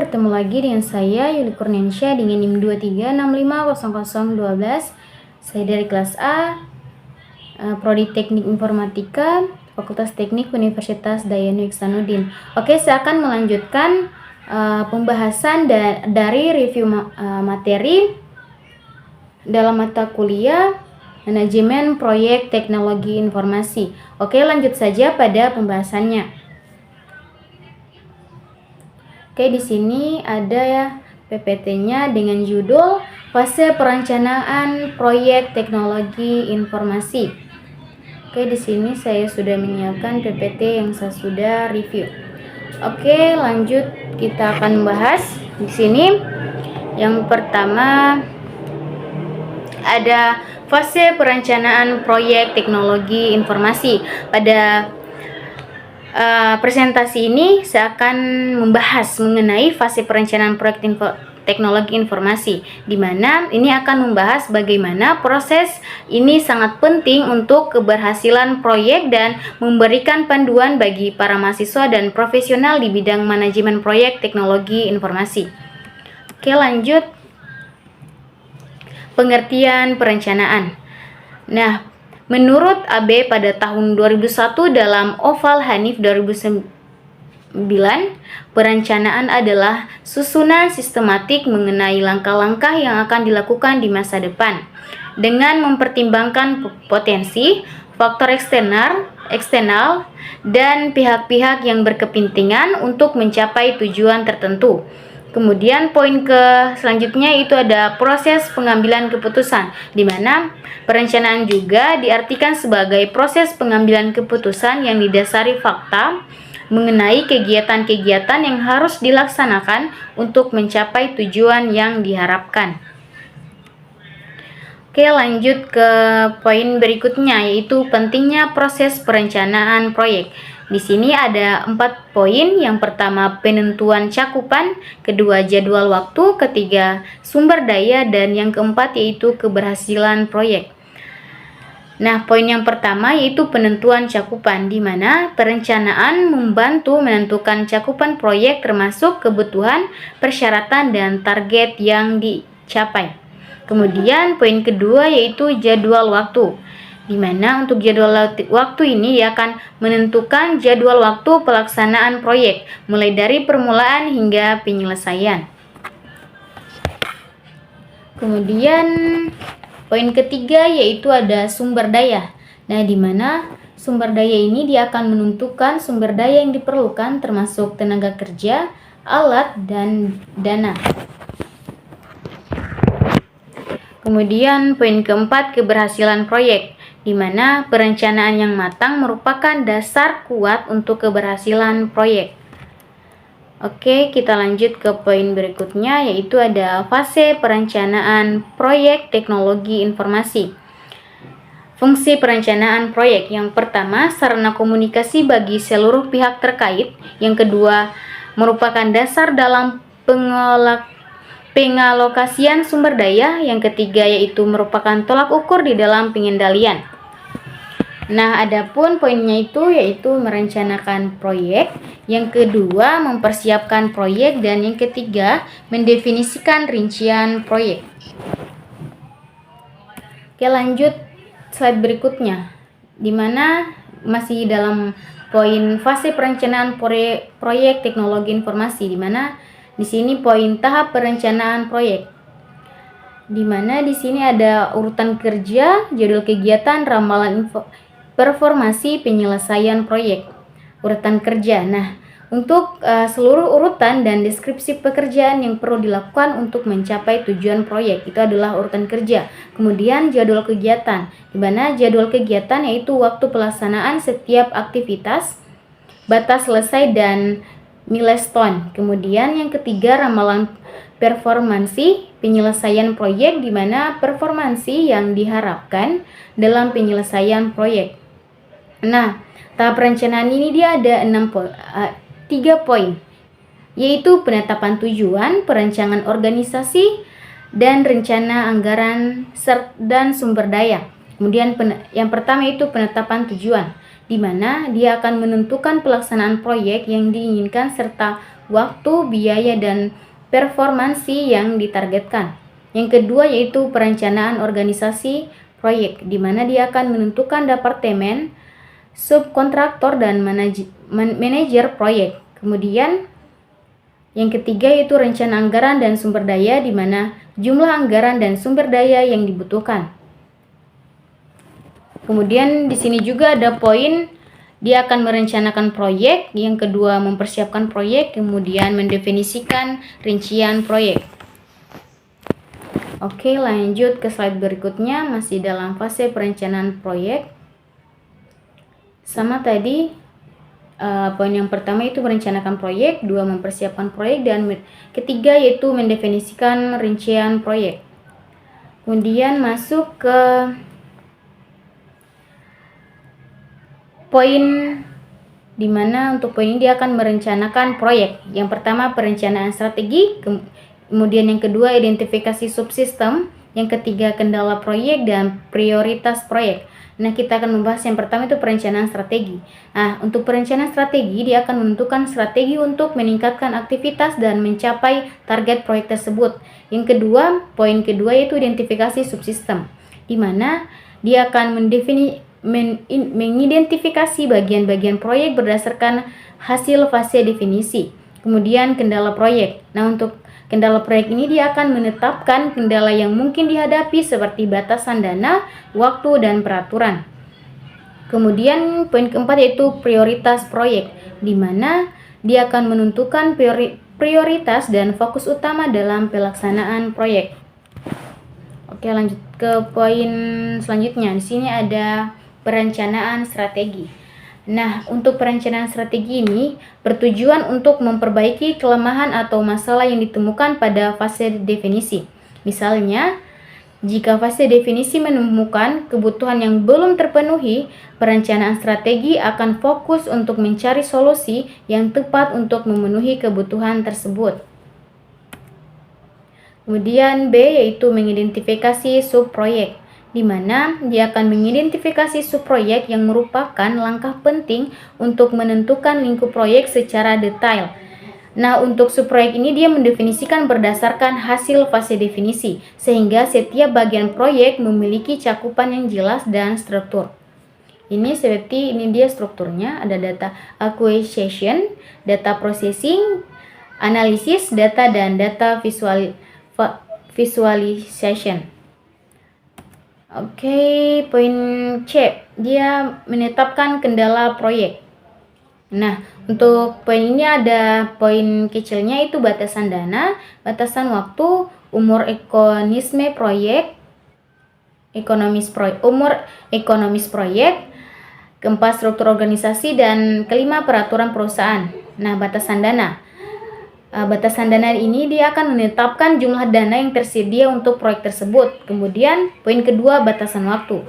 bertemu lagi dengan saya Yuli Kurniansyah dengan NIM 23650012. Saya dari kelas A, Prodi Teknik Informatika, Fakultas Teknik Universitas Dayanu Iksanuddin. Oke, saya akan melanjutkan pembahasan dari review materi dalam mata kuliah Manajemen Proyek Teknologi Informasi. Oke, lanjut saja pada pembahasannya. Oke, di sini ada ya PPT-nya dengan judul Fase Perencanaan Proyek Teknologi Informasi. Oke, di sini saya sudah menyiapkan PPT yang saya sudah review. Oke, lanjut kita akan membahas di sini. Yang pertama ada fase perencanaan proyek teknologi informasi. Pada presentasi ini saya akan membahas mengenai fase perencanaan proyek teknologi informasi, di mana ini akan membahas bagaimana proses ini sangat penting untuk keberhasilan proyek dan memberikan panduan bagi para mahasiswa dan profesional di bidang manajemen proyek teknologi informasi. Oke, lanjut. Pengertian perencanaan. Nah, menurut AB pada tahun 2001 dalam Oval Hanif 2009, perencanaan adalah susunan sistematik mengenai langkah-langkah yang akan dilakukan di masa depan dengan mempertimbangkan potensi, faktor eksternal, dan pihak-pihak yang berkepentingan untuk mencapai tujuan tertentu. Kemudian poin selanjutnya itu ada proses pengambilan keputusan, di mana perencanaan juga diartikan sebagai proses pengambilan keputusan yang didasari fakta mengenai kegiatan-kegiatan yang harus dilaksanakan untuk mencapai tujuan yang diharapkan. Oke, lanjut ke poin berikutnya, yaitu pentingnya proses perencanaan proyek. Di sini ada 4 poin. Yang pertama, penentuan cakupan, kedua, jadwal waktu, ketiga, sumber daya, dan yang keempat yaitu keberhasilan proyek. Nah, poin yang pertama yaitu penentuan cakupan, di mana perencanaan membantu menentukan cakupan proyek termasuk kebutuhan, persyaratan, dan target yang dicapai. Kemudian poin kedua yaitu jadwal waktu, di mana untuk jadwal waktu ini akan menentukan jadwal waktu pelaksanaan proyek mulai dari permulaan hingga penyelesaian. Kemudian poin ketiga yaitu ada sumber daya. Nah, di mana sumber daya ini dia akan menentukan sumber daya yang diperlukan termasuk tenaga kerja, alat, dan dana. Kemudian poin keempat, keberhasilan proyek, di mana perencanaan yang matang merupakan dasar kuat untuk keberhasilan proyek. Oke, kita lanjut ke poin berikutnya, yaitu ada fase perencanaan proyek teknologi informasi. Fungsi perencanaan proyek, yang pertama, sarana komunikasi bagi seluruh pihak terkait. Yang kedua, merupakan dasar dalam pengalokasian sumber daya. Yang ketiga yaitu merupakan tolak ukur di dalam pengendalian. Nah, adapun poinnya yaitu merencanakan proyek, yang kedua mempersiapkan proyek, dan yang ketiga mendefinisikan rincian proyek. Oke, lanjut slide berikutnya, di mana masih dalam poin fase perencanaan proyek teknologi informasi, di mana di sini poin tahap perencanaan proyek, di mana di sini ada urutan kerja, jadwal kegiatan, ramalan performasi, penyelesaian proyek. Urutan kerja. Nah, untuk seluruh urutan dan deskripsi pekerjaan yang perlu dilakukan untuk mencapai tujuan proyek itu adalah urutan kerja. Kemudian jadwal kegiatan, di mana jadwal kegiatan yaitu waktu pelaksanaan setiap aktivitas, batas selesai, dan milestone. Kemudian yang ketiga, ramalan performansi, penyelesaian proyek, di mana performansi yang diharapkan dalam penyelesaian proyek. Nah, tahap perencanaan ini dia ada 3 poin, yaitu penetapan tujuan, perencanaan organisasi, dan rencana anggaran dan sumber daya. Kemudian yang pertama itu penetapan tujuan, di mana dia akan menentukan pelaksanaan proyek yang diinginkan serta waktu, biaya, dan performansi yang ditargetkan. Yang kedua yaitu perencanaan organisasi proyek, di mana dia akan menentukan departemen, subkontraktor, dan manajer proyek. Kemudian yang ketiga yaitu rencana anggaran dan sumber daya, di mana jumlah anggaran dan sumber daya yang dibutuhkan. Kemudian di sini juga ada poin dia akan merencanakan proyek, yang kedua mempersiapkan proyek, kemudian mendefinisikan rincian proyek. Oke, lanjut ke slide berikutnya, masih dalam fase perencanaan proyek. Sama tadi, poin yang pertama itu merencanakan proyek, dua mempersiapkan proyek, dan ketiga yaitu mendefinisikan rincian proyek. Kemudian masuk ke poin di mana untuk poin ini dia akan merencanakan proyek. Yang pertama perencanaan strategi, kemudian yang kedua identifikasi subsistem, yang ketiga kendala proyek, dan prioritas proyek. Nah, kita akan membahas yang pertama itu perencanaan strategi. Nah, untuk perencanaan strategi dia akan menentukan strategi untuk meningkatkan aktivitas dan mencapai target proyek tersebut. Yang kedua, poin kedua yaitu identifikasi subsistem, di mana dia akan mengidentifikasi bagian-bagian proyek berdasarkan hasil fase definisi. Kemudian kendala proyek. Nah, untuk kendala proyek ini dia akan menetapkan kendala yang mungkin dihadapi seperti batasan dana, waktu, dan peraturan. Kemudian poin keempat yaitu prioritas proyek, di mana dia akan menentukan prioritas dan fokus utama dalam pelaksanaan proyek. Oke, lanjut ke poin selanjutnya. Di sini ada perencanaan strategi. Nah, untuk perencanaan strategi ini bertujuan untuk memperbaiki kelemahan atau masalah yang ditemukan pada fase definisi. Misalnya, jika fase definisi menemukan kebutuhan yang belum terpenuhi, perencanaan strategi akan fokus untuk mencari solusi yang tepat untuk memenuhi kebutuhan tersebut. Kemudian B yaitu mengidentifikasi subproyek, di mana dia akan mengidentifikasi subproyek yang merupakan langkah penting untuk menentukan lingkup proyek secara detail. Nah, untuk subproyek ini dia mendefinisikan berdasarkan hasil fase definisi, sehingga setiap bagian proyek memiliki cakupan yang jelas dan struktur. Ini seperti ini dia strukturnya, ada data acquisition, data processing, analisis data, dan data visualization. Oke, poin C, dia menetapkan kendala proyek. Nah, untuk poin ini ada poin kecilnya itu batasan dana, batasan waktu, umur ekonomis proyek, keempat struktur organisasi, dan kelima peraturan perusahaan. Nah, batasan dana. Batasan dana ini dia akan menetapkan jumlah dana yang tersedia untuk proyek tersebut. Kemudian poin kedua batasan waktu.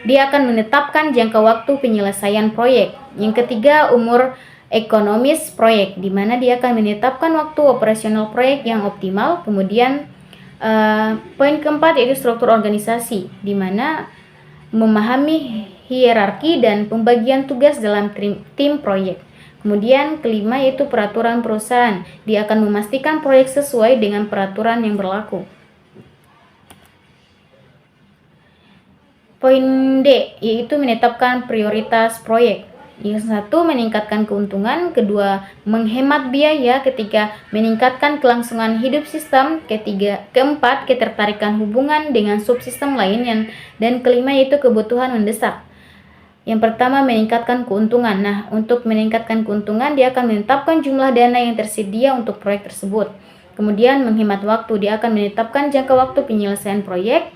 Dia akan menetapkan jangka waktu penyelesaian proyek. Yang ketiga umur ekonomis proyek, di mana dia akan menetapkan waktu operasional proyek yang optimal. Kemudian poin keempat yaitu struktur organisasi, di mana memahami hierarki dan pembagian tugas dalam tim proyek. Kemudian kelima yaitu peraturan perusahaan. Dia akan memastikan proyek sesuai dengan peraturan yang berlaku. Poin D yaitu menetapkan prioritas proyek. Yang satu meningkatkan keuntungan, kedua menghemat biaya, ketiga meningkatkan kelangsungan hidup sistem, keempat ketertarikan hubungan dengan subsistem lain, dan kelima yaitu kebutuhan mendesak. Yang pertama meningkatkan keuntungan. Nah, untuk meningkatkan keuntungan dia akan menetapkan jumlah dana yang tersedia untuk proyek tersebut. Kemudian menghemat waktu, dia akan menetapkan jangka waktu penyelesaian proyek.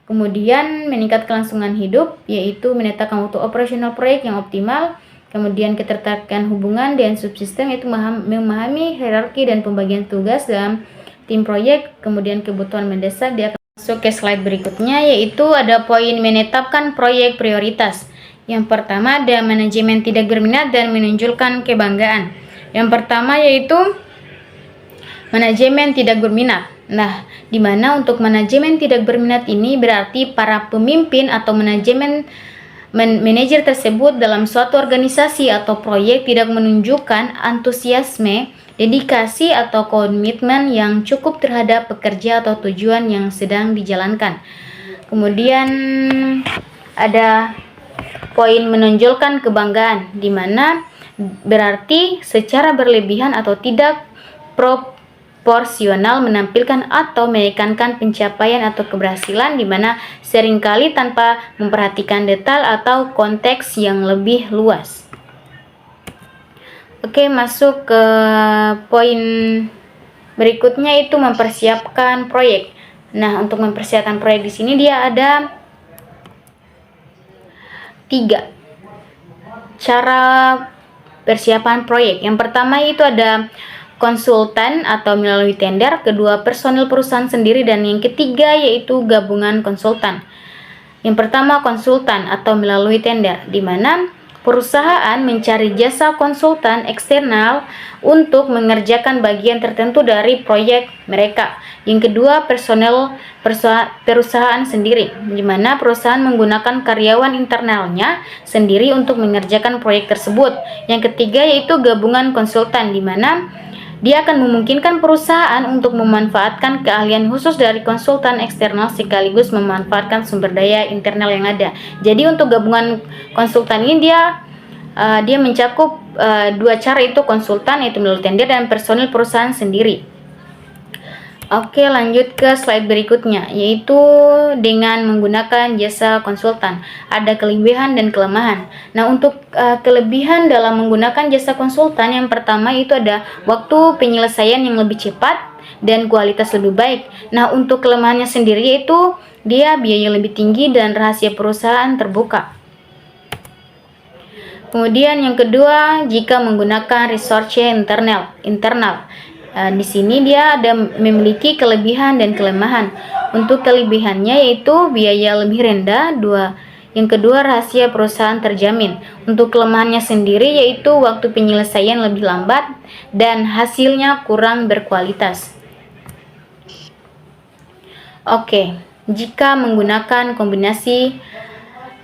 Kemudian meningkat kelangsungan hidup, yaitu menetapkan waktu operasional proyek yang optimal. Kemudian ketertarikan hubungan dengan subsistem, yaitu memahami hierarki dan pembagian tugas dalam tim proyek. Kemudian kebutuhan mendesak, dia akan masuk ke slide berikutnya, yaitu ada poin menetapkan proyek prioritas. Yang pertama ada manajemen tidak berminat dan menunjukkan kebanggaan. Yang pertama yaitu manajemen tidak berminat. Nah, di mana untuk manajemen tidak berminat ini berarti para pemimpin atau manajer tersebut dalam suatu organisasi atau proyek tidak menunjukkan antusiasme dedikasi atau komitmen yang cukup terhadap pekerja atau tujuan yang sedang dijalankan. Kemudian ada poin menonjolkan kebanggaan, di mana berarti secara berlebihan atau tidak proporsional menampilkan atau menekankan pencapaian atau keberhasilan, di mana seringkali tanpa memperhatikan detail atau konteks yang lebih luas. Oke, masuk ke poin berikutnya, itu mempersiapkan proyek. Nah, untuk mempersiapkan proyek di sini dia ada 3 cara persiapan proyek. Yang pertama itu ada konsultan atau melalui tender, kedua personil perusahaan sendiri, dan yang ketiga yaitu gabungan konsultan. Yang pertama konsultan atau melalui tender, di mana perusahaan mencari jasa konsultan eksternal untuk mengerjakan bagian tertentu dari proyek mereka. Yang kedua, personel perusahaan sendiri, di mana perusahaan menggunakan karyawan internalnya sendiri untuk mengerjakan proyek tersebut. Yang ketiga yaitu gabungan konsultan, di mana dia akan memungkinkan perusahaan untuk memanfaatkan keahlian khusus dari konsultan eksternal sekaligus memanfaatkan sumber daya internal yang ada. Jadi untuk gabungan konsultan ini dia mencakup 2 cara, itu konsultan yaitu melalui tender dan personil perusahaan sendiri. Oke, lanjut ke slide berikutnya, yaitu dengan menggunakan jasa konsultan. Ada kelebihan dan kelemahan. Nah, untuk kelebihan dalam menggunakan jasa konsultan, yang pertama itu ada waktu penyelesaian yang lebih cepat dan kualitas lebih baik. Nah, untuk kelemahannya sendiri yaitu dia biaya lebih tinggi dan rahasia perusahaan terbuka. Kemudian yang kedua, jika menggunakan resource internal. Di sini dia ada memiliki kelebihan dan kelemahan. Untuk kelebihannya yaitu biaya lebih rendah, yang kedua rahasia perusahaan terjamin. Untuk kelemahannya sendiri yaitu waktu penyelesaian lebih lambat dan hasilnya kurang berkualitas. Oke, jika menggunakan kombinasi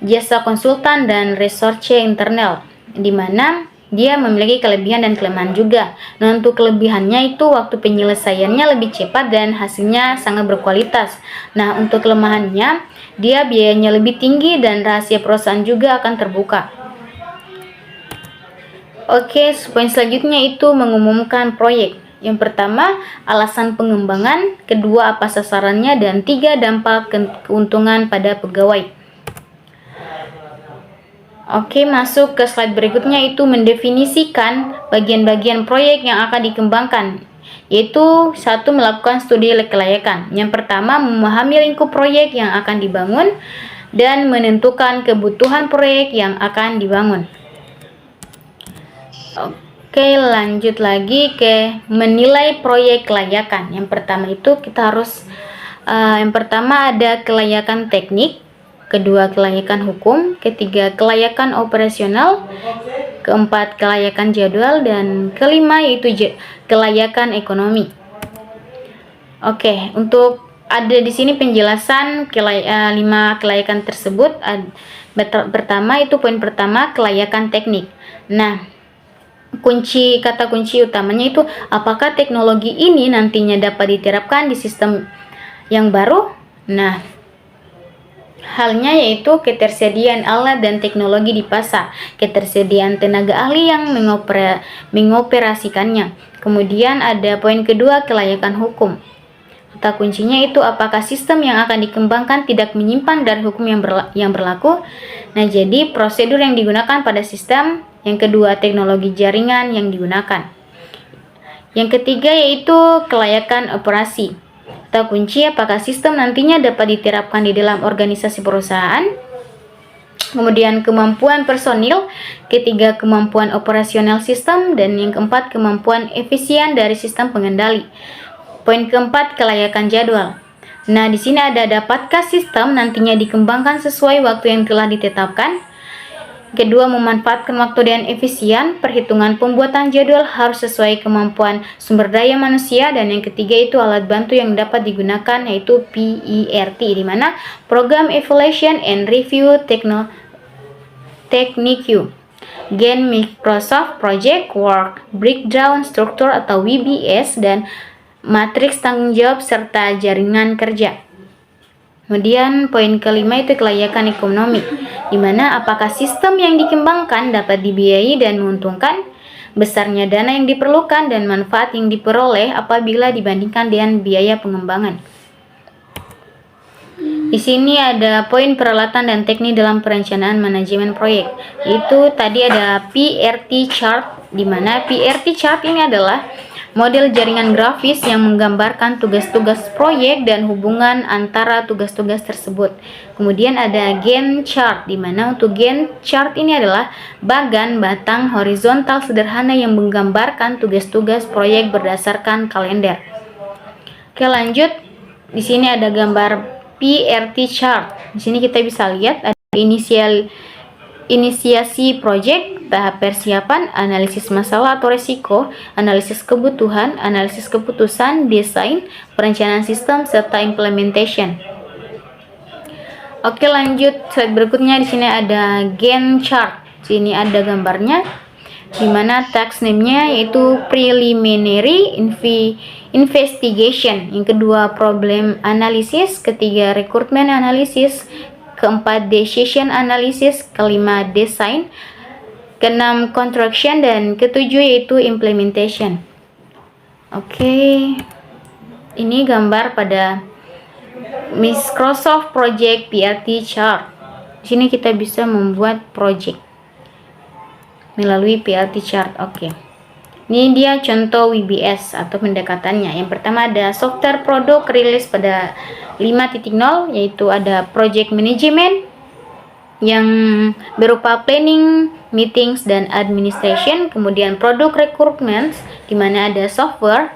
jasa konsultan dan resource internal, di mana dia memiliki kelebihan dan kelemahan juga. Nah, untuk kelebihannya itu waktu penyelesaiannya lebih cepat dan hasilnya sangat berkualitas. Nah, untuk kelemahannya dia biayanya lebih tinggi dan rahasia perusahaan juga akan terbuka. Oke, poin selanjutnya itu mengumumkan proyek. Yang pertama, alasan pengembangan, kedua apa sasarannya, dan 3 dampak keuntungan pada pegawai. Oke, masuk ke slide berikutnya, itu mendefinisikan bagian-bagian proyek yang akan dikembangkan, yaitu 1. Melakukan studi kelayakan. Yang pertama, memahami lingkup proyek yang akan dibangun dan menentukan kebutuhan proyek yang akan dibangun. Oke, lanjut lagi ke menilai proyek kelayakan. Yang pertama itu kita harus yang pertama ada kelayakan teknik, kedua kelayakan hukum, ketiga kelayakan operasional, keempat kelayakan jadwal, dan kelima yaitu kelayakan ekonomi. Oke, untuk ada di sini penjelasan 5 kelayakan tersebut. Pertama itu poin pertama, kelayakan teknik. Nah, kata kunci utamanya itu apakah teknologi ini nantinya dapat diterapkan di sistem yang baru. Nah, halnya yaitu ketersediaan alat dan teknologi di pasar, ketersediaan tenaga ahli yang mengoperasikannya. Kemudian ada poin kedua, kelayakan hukum. Kata kuncinya itu apakah sistem yang akan dikembangkan tidak menyimpang dari hukum yang berlaku. Nah, jadi prosedur yang digunakan pada sistem. Yang kedua, teknologi jaringan yang digunakan. Yang ketiga yaitu kelayakan operasi. Kata kunci apakah sistem nantinya dapat diterapkan di dalam organisasi perusahaan. Kemudian kemampuan personil, ketiga kemampuan operasional sistem, dan yang keempat kemampuan efisien dari sistem pengendali. Poin keempat, kelayakan jadwal. Nah, di sini ada dapatkah sistem nantinya dikembangkan sesuai waktu yang telah ditetapkan. Kedua, memanfaatkan waktu dengan efisien. Perhitungan pembuatan jadwal harus sesuai kemampuan sumber daya manusia. Dan yang ketiga itu alat bantu yang dapat digunakan, yaitu PERT, di mana Program Evaluation and Review Technique. Gen Microsoft Project Work Breakdown Structure atau WBS, dan matriks tanggung jawab serta jaringan kerja. Kemudian poin kelima itu kelayakan ekonomi, di mana apakah sistem yang dikembangkan dapat dibiayai dan menguntungkan, besarnya dana yang diperlukan dan manfaat yang diperoleh apabila dibandingkan dengan biaya pengembangan. Di sini ada poin peralatan dan teknik dalam perencanaan manajemen proyek. Itu tadi ada PRT chart, di mana PRT chart ini adalah model jaringan grafis yang menggambarkan tugas-tugas proyek dan hubungan antara tugas-tugas tersebut. Kemudian ada Gantt chart, di mana untuk Gantt chart ini adalah bagan batang horizontal sederhana yang menggambarkan tugas-tugas proyek berdasarkan kalender. Oke, lanjut. Di sini ada gambar PRT chart. Di sini kita bisa lihat ada inisiasi proyek, tahap persiapan, analisis masalah atau resiko, analisis kebutuhan, analisis keputusan, desain, perencanaan sistem, serta implementation. Oke, lanjut slide berikutnya. Di sini ada Gantt chart. Di sini ada gambarnya, di mana task name-nya yaitu preliminary investigation, yang kedua problem analysis, ketiga recruitment analysis, keempat decision analysis, kelima design, keenam construction, dan ketujuh yaitu implementation. Oke, ini gambar pada Microsoft Project PRT chart. Di sini kita bisa membuat project melalui PRT chart. Oke. Ini dia contoh WBS atau pendekatannya. Yang pertama ada software produk rilis pada 5.0, yaitu ada project management yang berupa planning, meetings, dan administration. Kemudian product requirements, di mana ada software,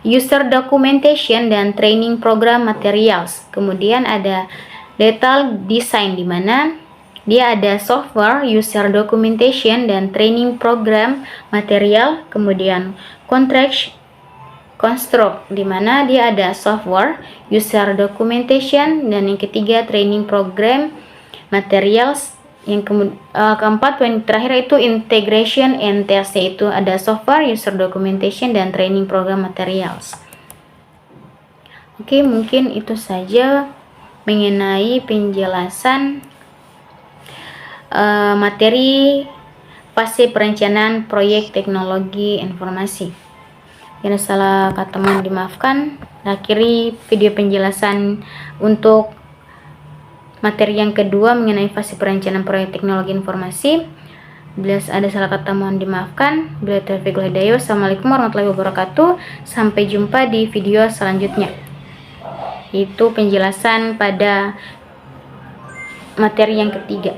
user documentation, dan training program materials. Kemudian ada detail design, di mana dia ada software, user documentation, dan training program material. Kemudian construct, di mana dia ada software, user documentation, dan yang ketiga training program materials. Yang keempat, poin terakhir itu integration and test, yaitu ada software, user documentation, dan training program materials. Oke, mungkin itu saja mengenai penjelasan materi fase perencanaan proyek teknologi informasi. Yang salah kata mohon dimaafkan. Akhiri video penjelasan untuk materi yang kedua mengenai fase perencanaan proyek teknologi informasi. Bila ada salah kata mohon dimaafkan. Bila taufiq wal hidayah. Assalamualaikum warahmatullahi wabarakatuh. Sampai jumpa di video selanjutnya. Itu penjelasan pada materi yang ketiga.